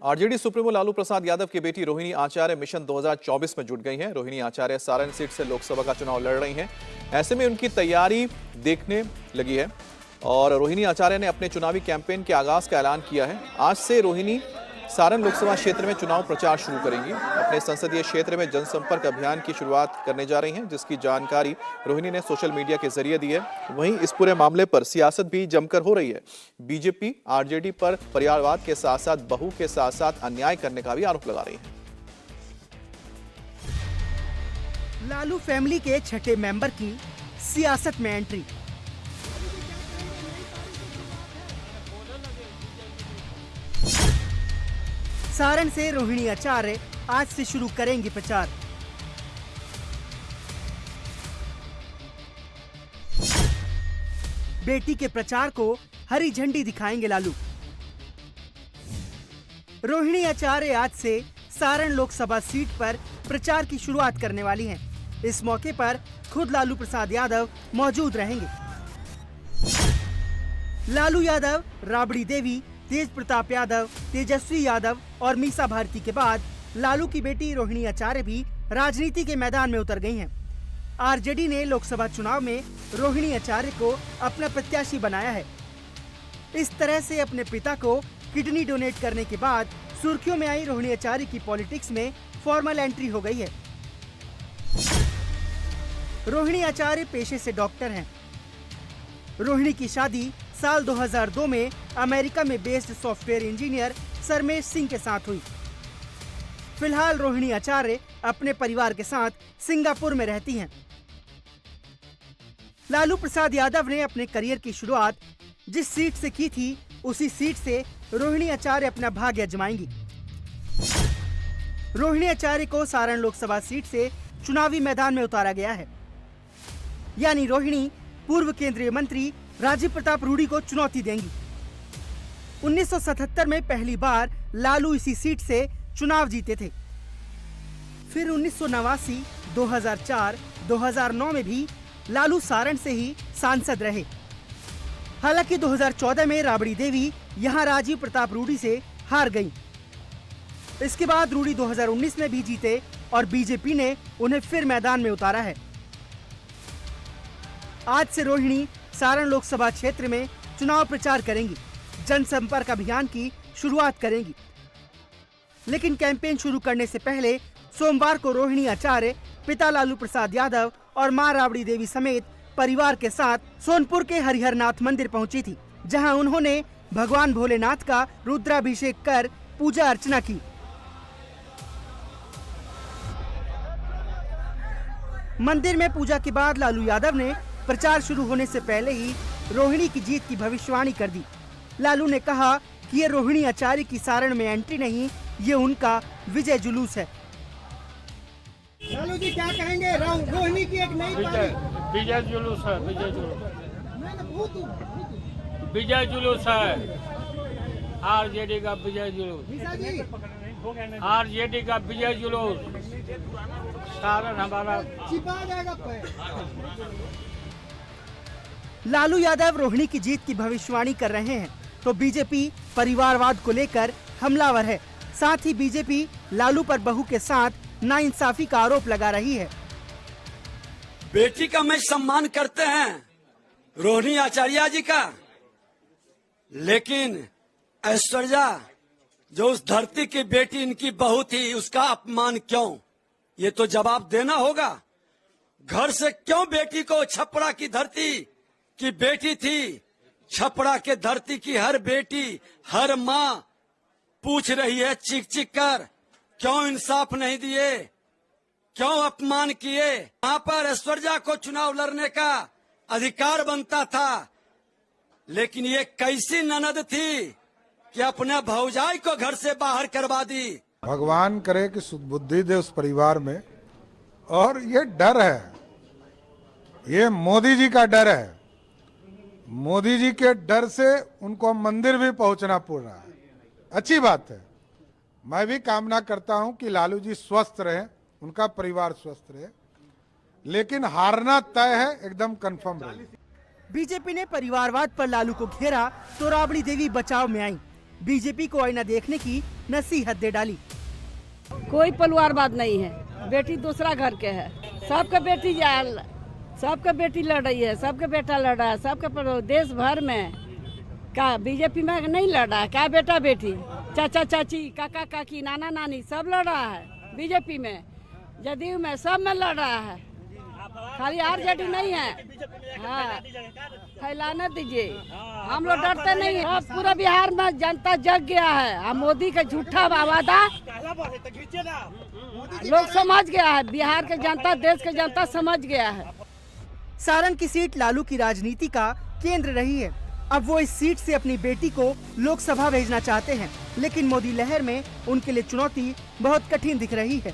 RJD supremo Lalu Prasad Yadav की बेटी रोहिणी आचार्य mission 2024 में जुट गई हैं। रोहिणी आचार्य सारण सीट से लोकसभा का चुनाव लड़ रही हैं। ऐसे में उनकी तैयारी देखने लगी है और रोहिणी आचार्य ने अपने चुनावी कैंपेन के आगाज का ऐलान किया है। आज से रोहिणी सारण लोकसभा क्षेत्र में चुनाव प्रचार शुरू करेंगी। अपने संसदीय क्षेत्र में जनसंपर्क अभियान की शुरुआत करने जा रही हैं, जिसकी जानकारी रोहिणी ने सोशल मीडिया के जरिए दी है। वहीं इस पूरे मामले पर सियासत भी जमकर हो रही है। बीजेपी आरजेडी पर परिवारवाद के साथ साथ बहू के साथ साथ अन्याय करने का भी आरोप लगा रही है। लालू फैमिली के छठे मेंबर की सियासत में एंट्री। सारण से रोहिणी आचार्य आज से शुरू करेंगे प्रचार। बेटी के प्रचार को हरी झंडी दिखाएंगे लालू। रोहिणी आचार्य आज से सारण लोकसभा सीट पर प्रचार की शुरुआत करने वाली हैं। इस मौके पर खुद लालू प्रसाद यादव मौजूद रहेंगे। लालू यादव, राबड़ी देवी, तेज प्रताप यादव, तेजस्वी यादव और मीसा भारती के बाद लालू की बेटी रोहिणी आचार्य भी राजनीति के मैदान में उतर गई हैं। आरजेडी ने लोकसभा चुनाव में रोहिणी आचार्य को अपना प्रत्याशी बनाया है। इस तरह से अपने पिता को किडनी डोनेट करने के बाद सुर्खियों में आई रोहिणी आचार्य की पॉलिटिक्स में फॉर्मल एंट्री हो गई है। रोहिणी आचार्य पेशे से डॉक्टर हैं। रोहिणी की शादी साल 2002 में अमेरिका में बेस्ड सॉफ्टवेयर इंजीनियर सरमेश सिंह के साथ हुई। फिलहाल रोहिणी आचार्य अपने परिवार के साथ सिंगापुर में रहती हैं। लालू प्रसाद यादव ने अपने करियर की शुरुआत जिस सीट से की थी, उसी सीट से रोहिणी आचार्य अपना भाग्य आजमाएंगी। रोहिणी आचार्य को सारण लोकसभा सीट से चुनावी मैदान में उतारा गया है। यानी रोहिणी पूर्व केंद्रीय मंत्री राजीव प्रताप रूडी को चुनौती देंगी। 1977 में पहली बार लालू इसी सीट से चुनाव जीते थे। फिर 1989, 2004, 2009 में भी लालू सारण से ही सांसद रहे। हालांकि 2014 में राबड़ी देवी यहां राजीव प्रताप रूडी से हार गईं। इसके बाद रूडी 2019 में भी जीते और बीजेपी ने उन्हें फिर मैदान में उतारा है। आज से रोहिणी सारण लोकसभा क्षेत्र में चुनाव प्रचार करेंगी, जनसंपर्क अभियान की शुरुआत करेंगी। लेकिन कैंपेन शुरू करने से पहले सोमवार को रोहिणी आचार्य पिता लालू प्रसाद यादव और मां राबड़ी देवी समेत परिवार के साथ सोनपुर के हरिहरनाथ मंदिर पहुंची थी, जहां उन्होंने भगवान भोलेनाथ का रुद्राभिषेक कर पूजा अर्चना की। मंदिर में पूजा के बाद लालू यादव ने प्रचार शुरू होने से पहले ही रोहिणी की जीत की भविष्यवाणी कर दी। लालू ने कहा कि ये रोहिणी आचार्य की सारण में एंट्री नहीं, ये उनका विजय जुलूस है। लालू जी क्या कहेंगे? रोहिणी की एक नई विजय जुलूस है। विजय जुलूस है। आरजेडी का विजय जुलूस। आरजेडी का विजय जुलूस। सारण हमारा छिपा जाएगा। लालू यादव रोहिणी की जीत की भविष्यवाणी कर रहे हैं तो बीजेपी परिवारवाद को लेकर हमलावर है। साथ ही बीजेपी लालू पर बहू के साथ नाइंसाफी का आरोप लगा रही है। बेटी का मैं सम्मान करते हैं, रोहिणी आचार्य जी का, लेकिन ऐश्वर्या जो उस धरती की बेटी इनकी बहू थी, उसका अपमान क्यों? ये तो जवाब देना होगा। घर से क्यों बेटी को छपरा की धरती की बेटी थी, छपरा के धरती की हर बेटी, हर माँ पूछ रही है चीख चीख कर, क्यों इंसाफ नहीं दिए, क्यों अपमान किए? यहाँ पर ऐश्वर्या को चुनाव लड़ने का अधिकार बनता था, लेकिन ये कैसी ननद थी कि अपने भौजाई को घर से बाहर करवा दी। भगवान करे कि सुबुद्धि दे उस परिवार में। और ये डर है, ये मोदी जी का डर है। मोदी जी के डर से उनको मंदिर भी पहुंचना पड़ रहा है। अच्छी बात है। मैं भी कामना करता हूं कि लालू जी स्वस्थ रहे, उनका परिवार स्वस्थ रहे, लेकिन हारना तय है, एकदम कंफर्म रहे। बीजेपी ने परिवारवाद पर लालू को घेरा तो राबड़ी देवी बचाव में आई। बीजेपी को आईना देखने की नसीहत दे डाली। कोई परिवारवाद नहीं है, बेटी दूसरा घर के है, सबके बेटी सबके बेटी लड़ रही है, सबके बेटा लड़ रहा है, सबके देश भर में का बीजेपी में नहीं लड़ रहा है, क्या बेटा बेटी, चाचा चाची, काका काकी, नाना नानी सब लड़ रहा है बीजेपी में, जदयू में, सब में लड़ रहा है, खाली आरजेडी नहीं है। हाँ, फैलाने दीजिए, हम लोग डरते नहीं है। अब पूरा बिहार में जनता जग गया है, अब मोदी का झूठा वादा लोग समझ गया है, बिहार के जनता, देश के जनता समझ गया है। सारण की सीट लालू की राजनीति का केंद्र रही है। अब वो इस सीट से अपनी बेटी को लोकसभा भेजना चाहते हैं, लेकिन मोदी लहर में उनके लिए चुनौती बहुत कठिन दिख रही है।